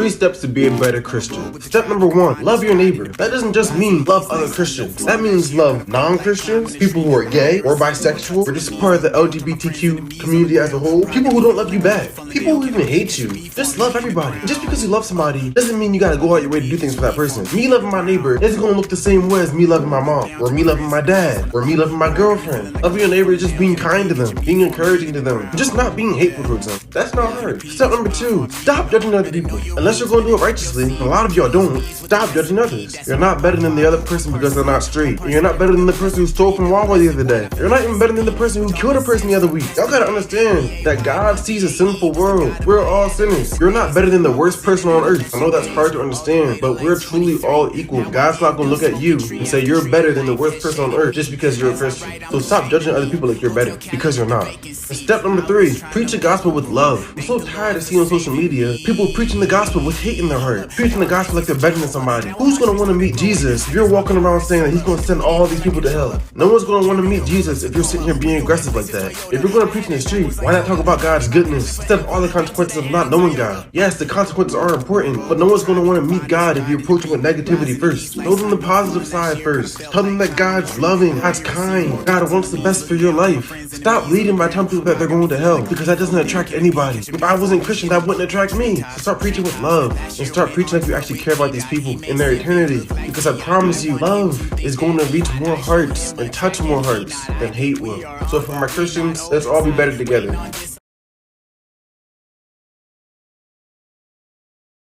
3 steps to be a better Christian. Step number 1, love your neighbor. That doesn't just mean love other Christians. That means love non-Christians, people who are gay or bisexual, or just part of the LGBTQ community as a whole, people who don't love you back, people who even hate you. Just love everybody. Just because you love somebody doesn't mean you gotta go out your way to do things for that person. Me loving my neighbor isn't gonna look the same way as me loving my mom, or me loving my dad, or me loving my girlfriend. Loving your neighbor is just being kind to them, being encouraging to them, just not being hateful towards them. That's not hard. Step number 2, stop judging other people. Unless you're gonna do it righteously, and a lot of y'all don't, stop judging others. You're not better than the other person because they're not straight. You're not better than the person who stole from Walmart the other day. You're not even better than the person who killed a person the other week. Y'all gotta understand that God sees a sinful world. We're all sinners. You're not better than the worst person on earth. I know that's hard to understand, but we're truly all equal. God's not gonna look at you and say you're better than the worst person on earth just because you're a Christian. So stop judging other people like you're better, because you're not. And step number 3, preach the gospel with love. I'm so tired of seeing on social media people preaching the gospel with hate in their heart, preaching the gospel like they're better than somebody. Who's gonna want to meet Jesus if you're walking around saying that he's gonna send all these people to hell? No one's gonna want to meet Jesus if you're sitting here being aggressive like that. If you're gonna preach in the street, why not talk about God's goodness instead of all the consequences of not knowing God? Yes, the consequences are important, but no one's gonna want to meet God if you approach him with negativity first. Show them the positive side first. Tell them that God's loving, God's kind, God wants the best for your life. Stop leading by telling people that they're going to hell, because that doesn't attract anybody. If I wasn't Christian, that wouldn't attract me. So start preaching with love, and start preaching like you actually care about these people in their eternity. Because I promise you, love is going to reach more hearts and touch more hearts than hate will. So for my Christians, let's all be better together.